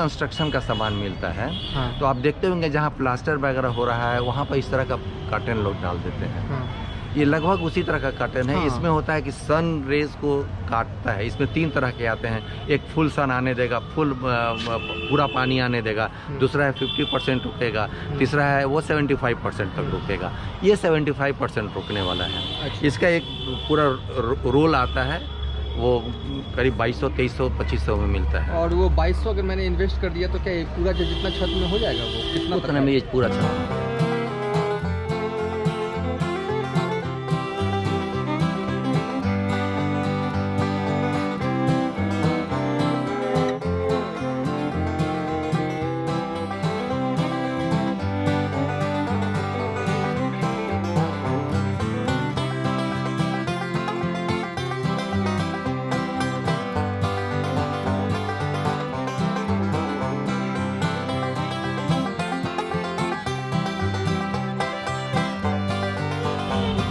Construction का सामान मिलता है। हाँ। तो आप देखते होंगे जहाँ प्लास्टर वगैरह हो रहा है वहाँ पर इस तरह का कर्टन लोग डाल देते हैं। हाँ। ये लगभग उसी तरह का कर्टन है। हाँ। इसमें होता है कि सन रेज को काटता है। इसमें 3 तरह के आते हैं, एक फुल सन आने देगा, फुल पूरा पानी आने देगा, दूसरा है 50% रुकेगा, तीसरा है वो 75% तक रुकेगा। ये 75% रुकने वाला है। अच्छा। इसका एक पूरा रोल आता है, वो करीब 2200, 2300, 2500 में मिलता है। और वो 2200 अगर मैंने इन्वेस्ट कर दिया तो क्या ये पूरा जो जितना छत में हो जाएगा वो कितना उतना में ये पूरा छत।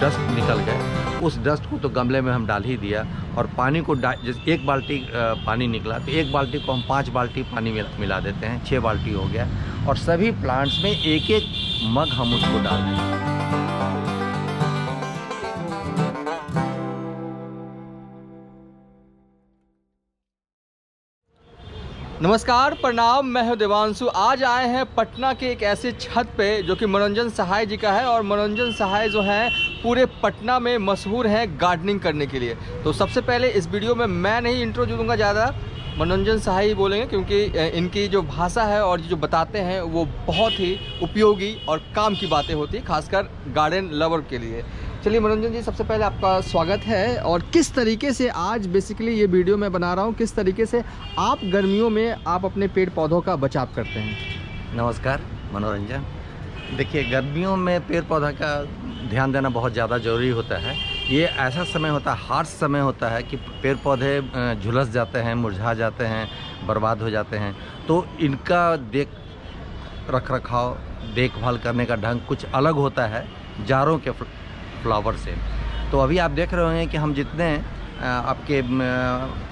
10 निकल गए। उस डस्ट को तो गमले में हम डाल ही दिया और पानी को जैसे 1 बाल्टी पानी निकला तो 1 बाल्टी को हम 5 बाल्टी पानी मिला देते हैं, 6 बाल्टी हो गया। और सभी प्लांट्स में 1-1 मग हम उसको डाल दें। नमस्कार, प्रणाम, मैं हूं देवांशु। आज आए हैं पटना के एक ऐसे छत पे जो कि मनोरंजन सहाय जी का है। और मनोरंजन सहाय जो हैं पूरे पटना में मशहूर हैं गार्डनिंग करने के लिए। तो सबसे पहले इस वीडियो में मैं नहीं इंट्रो दूंगा ज़्यादा, मनोरंजन सहाय ही बोलेंगे, क्योंकि इनकी जो भाषा है और जो बताते हैं वो बहुत ही उपयोगी और काम की बातें होती है, खासकर गार्डन लवर के लिए। चलिए मनोरंजन जी, सबसे पहले आपका स्वागत है। और किस तरीके से आज बेसिकली ये वीडियो मैं बना रहा हूँ, किस तरीके से आप गर्मियों में आप अपने पेड़ पौधों का बचाव करते हैं? नमस्कार मनोरंजन। देखिए, गर्मियों में पेड़ पौधा का ध्यान देना बहुत ज़्यादा ज़रूरी होता है। ये ऐसा समय होता है, हार्श समय होता है कि पेड़ पौधे झुलस जाते हैं, मुरझा जाते हैं, बर्बाद हो जाते हैं। तो इनका रखरखाव, देखभाल करने का ढंग कुछ अलग होता है जारों के फ्लावर से। तो अभी आप देख रहे होंगे कि हम जितने आपके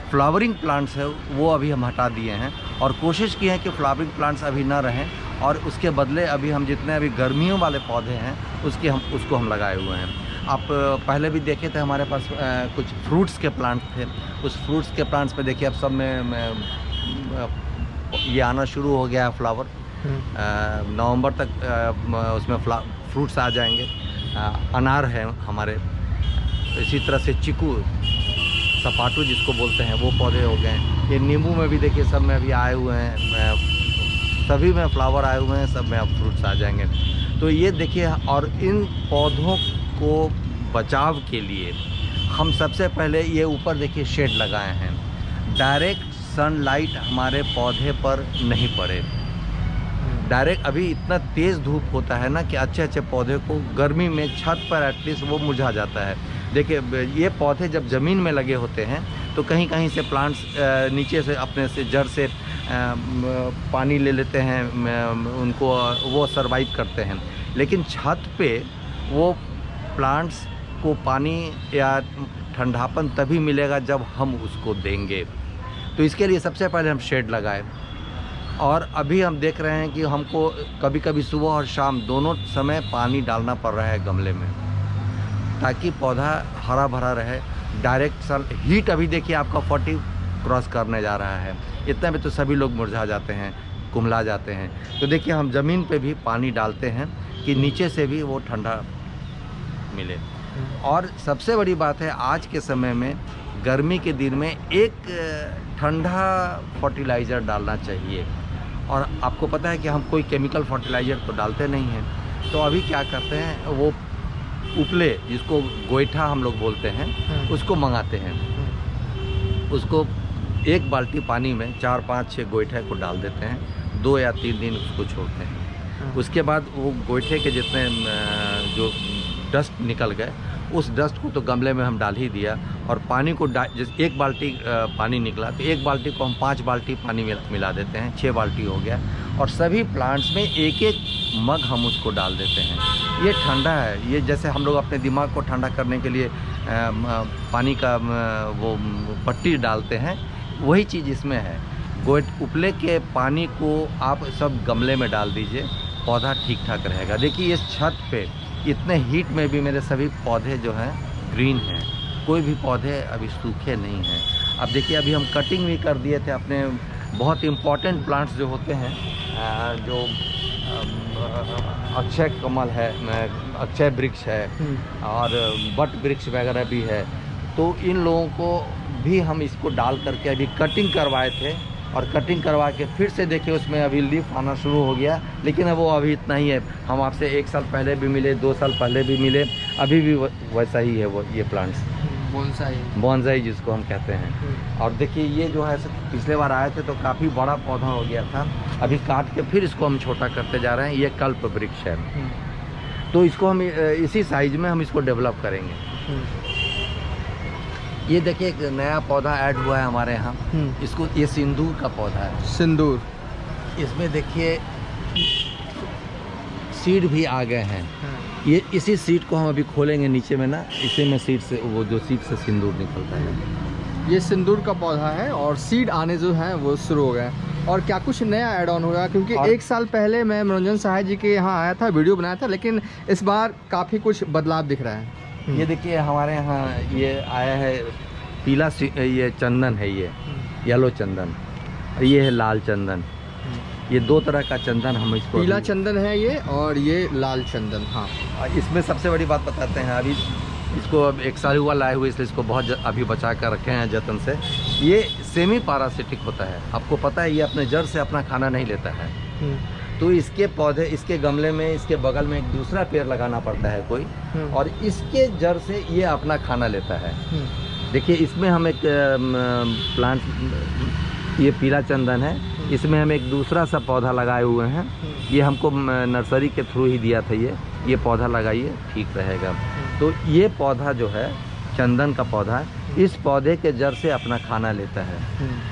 फ्लावरिंग प्लांट्स है वो अभी हम हटा दिए हैं और कोशिश की है कि फ्लावरिंग प्लांट्स अभी ना रहें। और उसके बदले अभी हम जितने अभी गर्मियों वाले पौधे हैं उसको हम लगाए हुए हैं। आप पहले भी देखे थे हमारे पास कुछ फ्रूट्स के प्लांट थे। उस फ्रूट्स के प्लांट्स पे देखिए अब सब में ये आना शुरू हो गया है फ्लावर। नवंबर तक उसमें फ्रूट्स आ जाएंगे। अनार है हमारे, इसी तरह से चीकू, सपाटू जिसको बोलते हैं, वो पौधे हो गए हैं। ये नींबू में भी देखिए सब में अभी आए हुए हैं, सभी में फ्लावर आए हुए हैं, सब में अब फ्रूट्स आ जाएंगे। तो ये देखिए, और इन पौधों को बचाव के लिए हम सबसे पहले ये ऊपर देखिए शेड लगाए हैं। डायरेक्ट सनलाइट हमारे पौधे पर नहीं पड़े। डायरेक्ट अभी इतना तेज़ धूप होता है ना कि अच्छे पौधे को गर्मी में छत पर एटलीस्ट वो मुरझा जाता है। देखिए, ये पौधे जब ज़मीन में लगे होते हैं तो कहीं कहीं से प्लांट्स नीचे से अपने से जड़ से पानी ले लेते हैं, उनको वो सर्वाइव करते हैं। लेकिन छत पे वो प्लांट्स को पानी या ठंडापन तभी मिलेगा जब हम उसको देंगे। तो इसके लिए सबसे पहले हम शेड लगाए। और अभी हम देख रहे हैं कि हमको कभी कभी सुबह और शाम दोनों समय पानी डालना पड़ रहा है गमले में, ताकि पौधा हरा भरा रहे। डायरेक्ट सन हीट अभी देखिए आपका 40 क्रॉस करने जा रहा है। इतने में तो सभी लोग मुरझा जाते हैं, कुम्हला जाते हैं। तो देखिए, हम ज़मीन पे भी पानी डालते हैं कि नीचे से भी वो ठंडा मिले। और सबसे बड़ी बात है, आज के समय में गर्मी के दिन में एक ठंडा फर्टिलाइज़र डालना चाहिए। और आपको पता है कि हम कोई केमिकल फर्टिलाइज़र तो डालते नहीं हैं। तो अभी क्या करते हैं, वो उपले जिसको गोईठा हम लोग बोलते हैं, उसको मंगाते हैं। उसको 1 बाल्टी पानी में 4, 5, 6 गोईठे को डाल देते हैं, 2 या 3 दिन उसको छोड़ते हैं। उसके बाद वो गोईठे के जितने जो डस्ट निकल गए, उस डस्ट को तो गमले में हम डाल ही दिया। और पानी को जैसे 1 बाल्टी पानी निकला तो 1 बाल्टी को हम 5 बाल्टी पानी मिला देते हैं, 6 बाल्टी हो गया। और सभी प्लांट्स में 1-1 मग हम उसको डाल देते हैं। ये ठंडा है। ये जैसे हम लोग अपने दिमाग को ठंडा करने के लिए पानी का वो पट्टी डालते हैं, वही चीज़ इसमें है। उपले के पानी को आप सब गमले में डाल दीजिए, पौधा ठीक ठाक रहेगा। देखिए इस छत पे इतने हीट में भी मेरे सभी पौधे जो हैं ग्रीन हैं, कोई भी पौधे अभी सूखे नहीं हैं। अब देखिए अभी हम कटिंग भी कर दिए थे अपने बहुत इम्पॉर्टेंट प्लांट्स जो होते हैं, जो अक्षय कमल है, अक्षय वृक्ष है और बट वृक्ष वगैरह भी है, तो इन लोगों को भी हम इसको डाल करके अभी कटिंग करवाए थे और कटिंग करवा के फिर से देखिए उसमें अभी लीफ आना शुरू हो गया। लेकिन अब वो अभी इतना ही है। हम आपसे 1 साल पहले भी मिले, 2 साल पहले भी मिले, अभी भी वैसा ही है वो ये प्लांट्स, बोनसाई जिसको हम कहते हैं। और देखिए ये जो है पिछले बार आए थे तो काफ़ी बड़ा पौधा हो गया था, अभी काट के फिर इसको हम छोटा करते जा रहे हैं। ये कल्प वृक्ष है, तो इसको हम इसी साइज में हम इसको डेवलप करेंगे। ये देखिए एक नया पौधा ऐड हुआ है हमारे यहाँ, इसको, ये सिंदूर का पौधा है। सिंदूर, इसमें देखिए सीड भी आ गए हैं। ये इसी सीड को हम अभी खोलेंगे नीचे में ना, इसी में सीड से, वो जो सीड से सिंदूर निकलता है, ये सिंदूर का पौधा है और सीड आने जो हैं वो शुरू हो गए। और क्या कुछ नया ऐड ऑन होगा? क्योंकि 1 साल पहले मैं मनोरंजन सहाय जी के यहाँ आया था, वीडियो बनाया था, लेकिन इस बार काफ़ी कुछ बदलाव दिख रहा है। ये देखिए हमारे यहाँ ये आया है पीला, ये चंदन है, ये येलो चंदन, ये है लाल चंदन। ये 2 तरह का चंदन हम इसको, पीला चंदन है ये और ये लाल चंदन। हाँ, इसमें सबसे बड़ी बात बताते हैं, अभी इसको अब 1 साल हुआ लाए हुए, इसलिए इसको बहुत अभी बचा कर रखे हैं जतन से। ये सेमी पैरासिटिक होता है, आपको पता है, ये अपने जड़ से अपना खाना नहीं लेता है। तो इसके पौधे, इसके गमले में, इसके बगल में एक दूसरा पेड़ लगाना पड़ता है कोई, और इसके जड़ से ये अपना खाना लेता है। देखिए इसमें हम एक प्लांट, ये पीला चंदन है, इसमें हम एक दूसरा सा पौधा लगाए हुए हैं। ये हमको नर्सरी के थ्रू ही दिया था। ये पौधा लगाइए, ठीक रहेगा। तो ये पौधा जो है चंदन का पौधा, इस पौधे के जड़ से अपना खाना लेता है।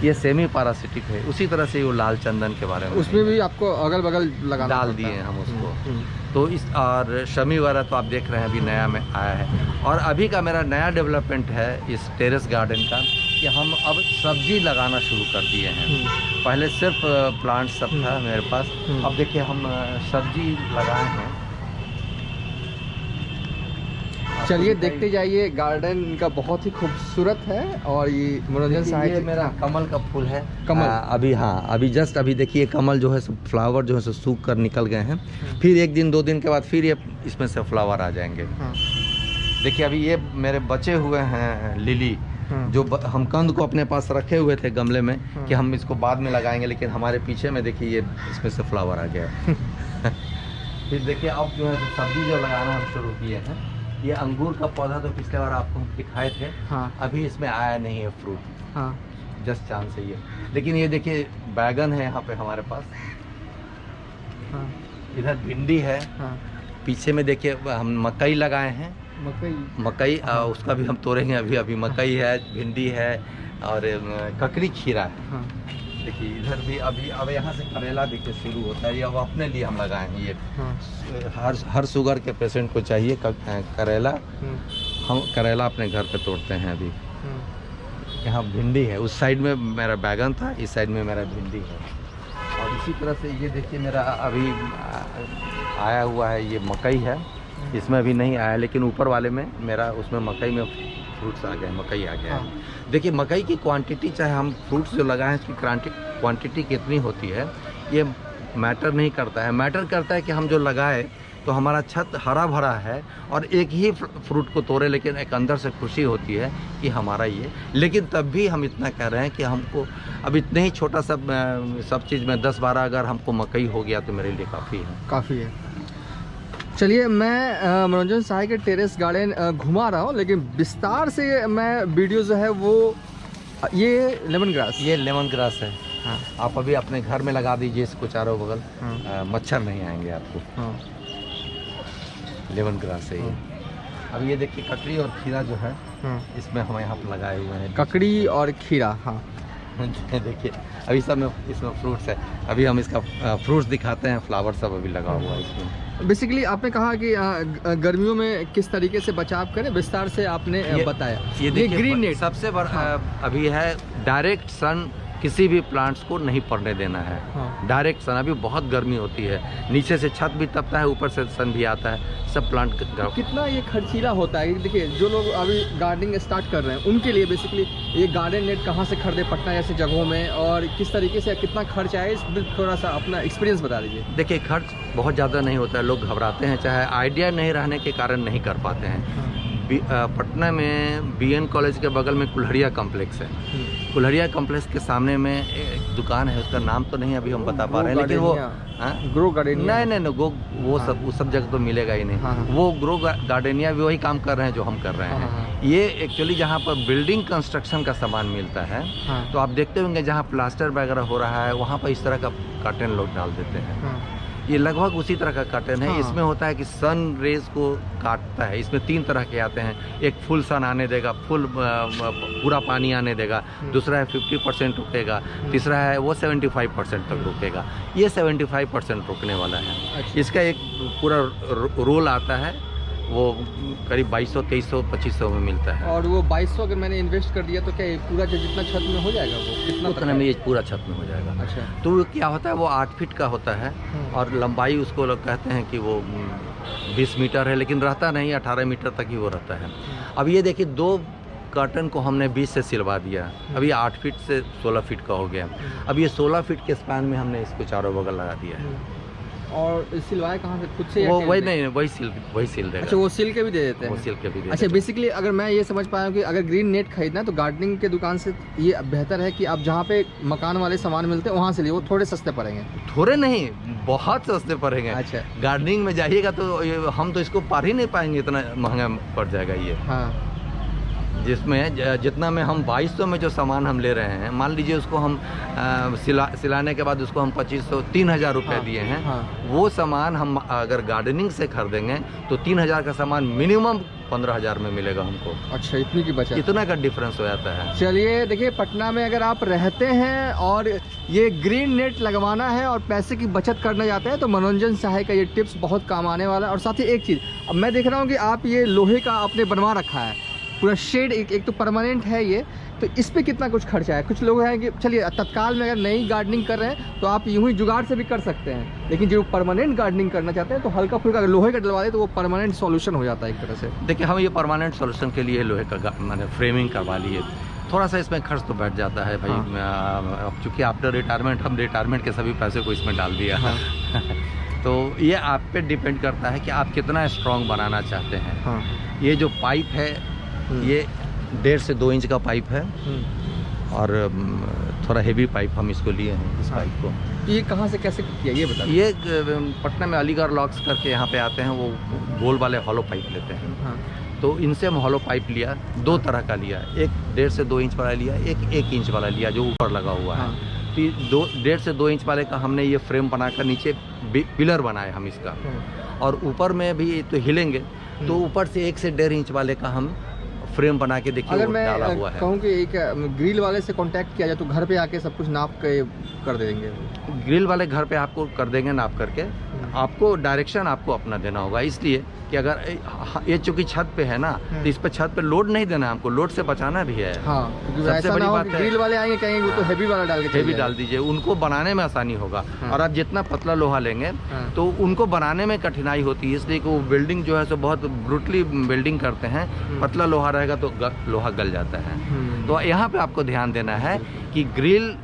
ये सेमी पैरासिटिक है। उसी तरह से वो लाल चंदन के बारे में, उसमें भी आपको अगल बगल लगा डाल दिए हम उसको। तो इस, और शमी वगैरह तो आप देख रहे हैं अभी नया में आया है। और अभी का मेरा नया डेवलपमेंट है इस टेरेस गार्डन का, कि हम अब सब्जी लगाना शुरू कर दिए हैं। पहले सिर्फ प्लांट सब था मेरे पास, अब देखिए हम सब्जी लगाए हैं। चलिए देखते जाइए, गार्डन का बहुत ही खूबसूरत है। और ये मनोरंजन सहाय, ये मेरा कमल का फूल है। कमल अभी, हाँ अभी जस्ट अभी देखिए कमल जो है फ्लावर जो है सूख कर निकल गए हैं। फिर 1 दिन 2 दिन के बाद फिर ये इसमें से फ्लावर आ जाएंगे। देखिए अभी ये मेरे बचे हुए हैं लिली, जो हम कंद को अपने पास रखे हुए थे गमले में कि हम इसको बाद में लगाएंगे, लेकिन हमारे पीछे में देखिए ये इसमें से फ्लावर आ गया। फिर देखिए अब जो है सब्जी जो लगाना हम शुरू किए हैं। ये अंगूर का पौधा तो पिछले बार आपको हम दिखाए थे, अभी इसमें आया नहीं है फ्रूट, जस्ट चांस है ये। लेकिन ये देखिए बैगन है यहाँ पे हमारे पास, इधर भिंडी है, पीछे में देखिए हम मकई लगाए हैं। मकई उसका भी हम तोड़ेंगे अभी। मकई है, भिंडी है और ककड़ी खीरा है। देखिए इधर भी अभी, अब यहाँ से करेला देखिए शुरू होता है। ये अब अपने लिए हम लगाए हैं। ये हर शुगर के पेशेंट को चाहिए करेला। हम करेला अपने घर पे तोड़ते हैं अभी। यहाँ भिंडी है, उस साइड में मेरा बैगन था, इस साइड में मेरा भिंडी है। और इसी तरह से ये देखिए मेरा अभी आया हुआ है, ये मकई है। इसमें अभी नहीं आया, लेकिन ऊपर वाले में मेरा, उसमें मकई में फ्रूट्स आ गए, मकई आ गया है। देखिए मकई की क्वांटिटी, चाहे हम फ्रूट्स जो लगाएं इसकी क्वांटिटी कितनी होती है ये मैटर नहीं करता है। मैटर करता है कि हम जो लगाए तो हमारा छत हरा भरा है और एक ही फ्रूट को तोड़े, लेकिन एक अंदर से खुशी होती है कि हमारा ये। लेकिन तब भी हम इतना कह रहे हैं कि हमको अब इतने ही छोटा सब चीज़ में 10-12 अगर हमको मकई हो गया तो मेरे लिए काफ़ी है। चलिए मैं मनोरंजन सहाय के टेरेस गार्डन घुमा रहा हूँ, लेकिन विस्तार से मैं वीडियो जो है वो, ये लेमन ग्रास है। हाँ, आप अभी अपने घर में लगा दीजिए इसको चारों बगल। मच्छर नहीं आएंगे आपको। लेमन ग्रास है ये। अब ये देखिए ककड़ी और खीरा जो है, इसमें हम यहाँ पर लगाए हुए हैं। ककड़ी और खीरा, हाँ। देखिए अभी सब में इसमें फ्रूट्स है। अभी हम इसका फ्रूट्स दिखाते हैं, फ्लावर सब अभी लगा हुआ है इसमें। बेसिकली आपने कहा कि गर्मियों में किस तरीके से बचाव करें, विस्तार से आपने बताया। ये ग्रीन नेट सबसे बड़ा अभी है, डायरेक्ट सन किसी भी प्लांट्स को नहीं पड़ने देना है। हाँ। डायरेक्ट सन, अभी बहुत गर्मी होती है, नीचे से छत भी तपता है, ऊपर से सन भी आता है, सब प्लांट कितना ये खर्चीला होता है? देखिए जो लोग अभी गार्डनिंग स्टार्ट कर रहे हैं उनके लिए बेसिकली ये गार्डन नेट कहाँ से खरीदे पटना जैसे जगहों में, और किस तरीके से कितना खर्च आए, इस पर थोड़ा सा अपना एक्सपीरियंस बता दीजिए। देखिए खर्च बहुत ज़्यादा नहीं होता है, लोग घबराते हैं, चाहे आइडिया नहीं रहने के कारण नहीं कर पाते हैं। पटना में BN कॉलेज के बगल में कुल्हड़िया कॉम्प्लेक्स है। कुल्हड़िया कॉम्प्लेक्स के सामने में एक दुकान है, उसका नाम तो नहीं अभी हम बता पा रहे हैं, लेकिन वो ग्रो गार्डनिया नहीं वो सब जगह तो मिलेगा ही नहीं। हाँ। वो ग्रो गार्डनिया भी वही काम कर रहे हैं जो हम कर रहे हैं। हाँ। ये एक्चुअली जहाँ पर बिल्डिंग कंस्ट्रक्शन का सामान मिलता है, हाँ। तो आप देखते होंगे जहाँ प्लास्टर वगैरह हो रहा है वहाँ पर इस तरह का कर्टन लोग डाल देते हैं। हाँ। ये लगभग उसी तरह का कर्टन है। हाँ। इसमें होता है कि सन रेज को काटता है। इसमें 3 तरह के आते हैं, एक फुल सन आने देगा, फुल पूरा पानी आने देगा, दूसरा है 50% रुकेगा, तीसरा है वो 75% तक रुकेगा। ये 75% रुकने वाला है। अच्छा। इसका एक पूरा रोल आता है, वो करीब 2200, 2300, 2500 में मिलता है। और वो 2200 अगर मैंने इन्वेस्ट कर दिया तो क्या ये पूरा जो जितना छत में हो जाएगा वो कितना उतना में ये पूरा छत में हो जाएगा। अच्छा। तो क्या होता है, वो 8 फीट का होता है और लंबाई उसको लोग कहते हैं कि वो 20 मीटर है, लेकिन रहता नहीं, 18 मीटर तक ही वो रहता है। अब ये देखिए 2 कर्टन को हमने 20 से सिलवा दिया, अभी 8 फीट से 16 फीट का हो गया। अब ये 16 फीट के स्पैन में हमने इसको चारों बगल लगा दिया है। और सिलवाए कहाँ से, खुद से? वो वही नहीं, वही सिल देगा। अच्छा, वो सिल के भी दे देते हैं? वो सिल के भी दे अच्छा, बेसिकली अगर मैं ये समझ पाया हूँ कि अगर ग्रीन नेट खरीदना है तो गार्डनिंग के दुकान से ये बेहतर है कि आप जहाँ पे मकान वाले सामान मिलते हैं वहाँ से लिए, वो थोड़े सस्ते पड़ेंगे। थोड़े नहीं, बहुत सस्ते पड़ेंगे। अच्छा। गार्डनिंग में जाइएगा तो हम तो इसको पार ही नहीं पाएंगे, इतना महंगा पड़ जाएगा ये। हाँ। जिसमें जितना में हम 2200 में जो सामान हम ले रहे हैं, मान लीजिए उसको हम सिलाने के बाद उसको हम 2500, 3000 रुपये दिए हैं। हाँ। वो सामान हम अगर गार्डनिंग से खरीदेंगे तो 3000 का सामान मिनिमम 15000 में मिलेगा हमको। अच्छा, इतनी की बचत, इतना का डिफरेंस हो जाता है। चलिए देखिए, पटना में अगर आप रहते हैं और ये ग्रीन नेट लगवाना है और पैसे की बचत करना चाहते हैं तो मनोरंजन सहाय का ये टिप्स बहुत काम आने वाला है। और साथ ही एक चीज़, अब मैं देख रहा हूँ कि आप ये लोहे का आपने बनवा रखा है पूरा शेड, एक तो परमानेंट है ये, तो इस पे कितना कुछ खर्चा है? कुछ लोग हैं कि चलिए तत्काल में अगर नई गार्डनिंग कर रहे हैं तो आप यूं ही जुगाड़ से भी कर सकते हैं, लेकिन जो परमानेंट गार्डनिंग करना चाहते हैं तो हल्का फुल्का अगर लोहे का डलवा दे तो वो परमानेंट सॉल्यूशन हो जाता है एक तरह से। देखिए, हम ये परमानेंट सॉल्यूशन के लिए लोहे का मैंने फ्रेमिंग करवा लिए। थोड़ा सा इसमें खर्च तो बैठ जाता है भाई। हाँ। चूँकि आफ्टर रिटायरमेंट हम रिटायरमेंट के सभी पैसे को इसमें डाल दिया। हाँ। तो ये आप पे डिपेंड करता है कि आप कितना स्ट्रॉन्ग बनाना चाहते हैं। हाँ। ये जो पाइप है ये 1.5 से 2 इंच का पाइप है और थोड़ा हेवी पाइप हम इसको लिए हैं, इस पाइप को। ये कहाँ से कैसे किया ये बता? ये पटना में अलीगढ़ लॉक्स करके यहाँ पे आते हैं, वो गोल वाले हॉलो पाइप लेते हैं। हाँ। तो इनसे हम हॉलो पाइप लिया, 2 तरह का लिया, एक 1.5 से 2 इंच वाला लिया, एक 1 इंच वाला लिया जो ऊपर लगा हुआ है। तो 1.5 से 2 इंच वाले का हमने ये फ्रेम बनाकर नीचे पिलर बनाए हम इसका, और ऊपर में भी तो हिलेंगे तो ऊपर से 1 से 1.5 इंच वाले का हम फ्रेम बना के देखिए अगर वो डाला हुआ मैं है। कहूँ कि एक ग्रिल वाले से कांटेक्ट किया जाए तो घर पे आके सब कुछ नाप के कर देंगे? ग्रिल वाले घर पे आपको कर देंगे नाप करके। आपको डायरेक्शन आपको अपना देना होगा, इसलिए कि अगर ये चूंकि छत पे है ना तो इस पे छत पे लोड नहीं देना है, हमको लोड से बचाना भी है। हाँ, सबसे बड़ी बात है ग्रिल वाले आएंगे कहेंगे वो तो हेवी वाला डाल के हेवी डाल दीजिए, उनको बनाने में आसानी होगा। हाँ। और आप जितना पतला लोहा लेंगे तो उनको बनाने में कठिनाई होती है, इसलिए कि वो बिल्डिंग जो है सो बहुत ब्रूटली बिल्डिंग करते हैं। पतला लोहा रहेगा तो लोहा गल जाता है। तो यहाँ पे आपको ध्यान देना है कि ग्रिल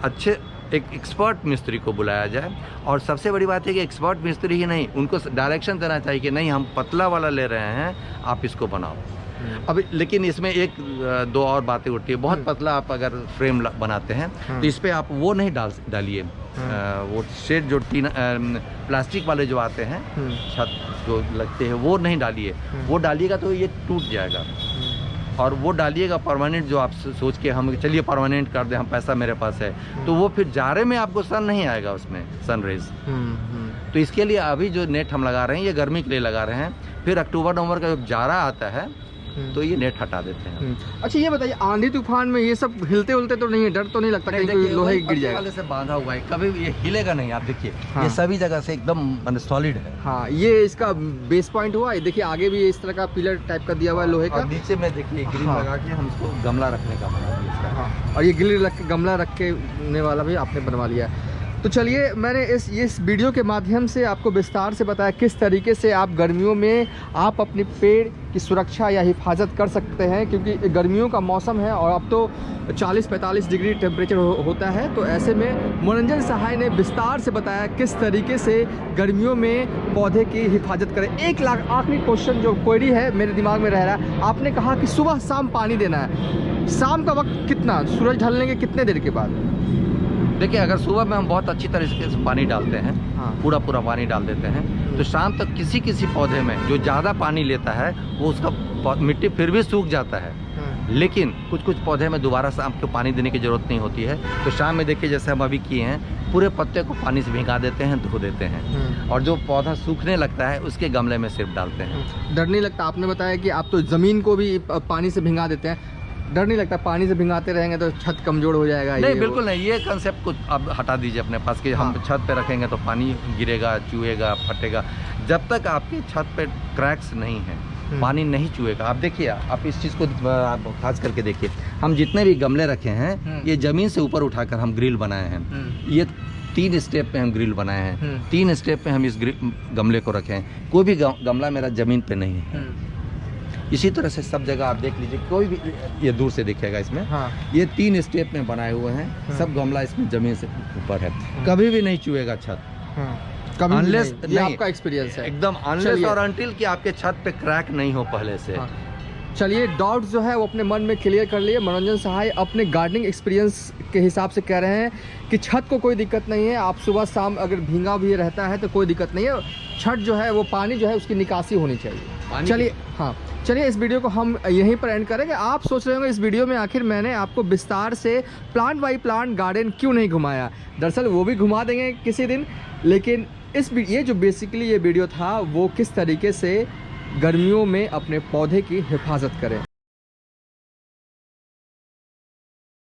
अच्छे एक एक्सपर्ट मिस्त्री को बुलाया जाए, और सबसे बड़ी बात है कि एक्सपर्ट मिस्त्री ही नहीं, उनको डायरेक्शन देना चाहिए कि नहीं हम पतला वाला ले रहे हैं, आप इसको बनाओ। अब लेकिन इसमें 1-2 और बातें उठती है। बहुत पतला आप अगर फ्रेम बनाते हैं तो इस पर आप वो नहीं डालिए, वो शेड जो प्लास्टिक वाले जो आते हैं छत जो लगते हैं वो नहीं डालिए। वो डालिएगा तो ये टूट जाएगा, और वो डालिएगा परमानेंट जो आप सोच के हम चलिए परमानेंट कर दें, हम पैसा मेरे पास है, तो वो फिर जाड़े में आपको सन नहीं आएगा उसमें, सन रेज। तो इसके लिए अभी जो नेट हम लगा रहे हैं ये गर्मी के लिए लगा रहे हैं। फिर अक्टूबर नवंबर का जब जाड़ा आता है तो ये नेट हटा देते हैं। अच्छा ये बताइए, आंधी तूफान में ये सब हिलते उलते तो नहीं है, डर तो नहीं लगता कहीं कोई लोहे गिर जाएगा? वाले से बांधा हुआ है, कभी भी ये हिलेगा नहीं। आप देखिए हाँ। ये सभी जगह से एकदम सॉलिड है। हाँ, ये इसका बेस पॉइंट हुआ है। देखिए आगे भी इस तरह का पिलर टाइप का दिया हुआ है लोहे का। और नीचे में देखिए ग्रिल हाँ। लगा के हम इसको गमला रखने का बना दिया इसका। हाँ, और ये ग्रिल रख के गमला रखने वाला भी आपने बनवा लिया है। तो चलिए, मैंने इस वीडियो के माध्यम से आपको विस्तार से बताया किस तरीके से आप गर्मियों में आप अपने पेड़ की सुरक्षा या हिफाजत कर सकते हैं, क्योंकि गर्मियों का मौसम है और अब तो 40-45 डिग्री टेम्परेचर होता है। तो ऐसे में मनोरंजन सहाय ने विस्तार से बताया किस तरीके से गर्मियों में पौधे की हिफाजत करें। एक लाख आखिरी क्वेश्चन जो क्वेरी है मेरे दिमाग में रह रहा है, आपने कहा कि सुबह शाम पानी देना है, शाम का वक्त कितना, सूरज ढलने के कितने देर के बाद? देखिए अगर सुबह में हम बहुत अच्छी तरीके से पानी डालते हैं, हाँ। पूरा पानी डाल देते हैं, तो शाम तक किसी पौधे में जो ज़्यादा पानी लेता है वो उसका मिट्टी फिर भी सूख जाता है। लेकिन कुछ पौधे में दोबारा शाम को पानी देने की ज़रूरत नहीं होती है। तो शाम में देखिए जैसे हम अभी किए हैं, पूरे पत्ते को पानी से भिगा देते हैं, धो देते हैं, और जो पौधा सूखने लगता है उसके गमले में सिर्फ डालते हैं। डर नहीं लगता? आपने बताया कि आप तो ज़मीन को भी पानी से भिगा देते हैं, डर नहीं लगता पानी से भिगाते रहेंगे तो छत कमज़ोर हो जाएगा? नहीं, बिल्कुल नहीं। ये कंसेप्ट को आप हटा दीजिए अपने पास कि हम छत पे रखेंगे तो पानी गिरेगा, चूहेगा, फटेगा। जब तक आपकी छत पे क्रैक्स नहीं है, पानी नहीं चूहेगा। आप देखिए, आप इस चीज़ को आप खास करके देखिए, हम जितने भी गमले रखे हैं ये ज़मीन से ऊपर उठाकर हम ग्रिल बनाए हैं। ये 3 स्टेप पे हम ग्रिल बनाए हैं, 3 स्टेप पे हम इस गमले को रखे हैं। कोई भी गमला मेरा ज़मीन पे नहीं है। इसी तरह से सब जगह आप देख लीजिए, कोई भी ये दूर से दिखेगा इसमें। हाँ। ये 3 स्टेप में बनाए हुए हैं, सब गमला इसमें ज़मीन से ऊपर है, कभी भी नहीं चुएगा छत। कभी अनलेस, ये आपका एक्सपीरियंस है एकदम अनलेस और अनटिल कि आपके छत पे क्रैक नहीं हो पहले से। हाँ। चलिए, डाउट्स जो है वो अपने मन में क्लियर कर लिए। मनोरंजन सहाय अपने गार्डनिंग एक्सपीरियंस के हिसाब से कह रहे हैं कि छत को कोई दिक्कत नहीं है, आप सुबह शाम अगर भींगा भी रहता है तो कोई दिक्कत नहीं है। छत जो है वो पानी जो है उसकी निकासी होनी चाहिए। चलिए, हाँ, चलिए इस वीडियो को हम यहीं पर एंड करेंगे। आप सोच रहे होंगे इस वीडियो में आखिर मैंने आपको विस्तार से प्लांट बाई प्लांट गार्डन क्यों नहीं घुमाया। दरअसल वो भी घुमा देंगे किसी दिन, लेकिन ये जो बेसिकली ये वीडियो था वो किस तरीके से गर्मियों में अपने पौधे की हिफाजत करें।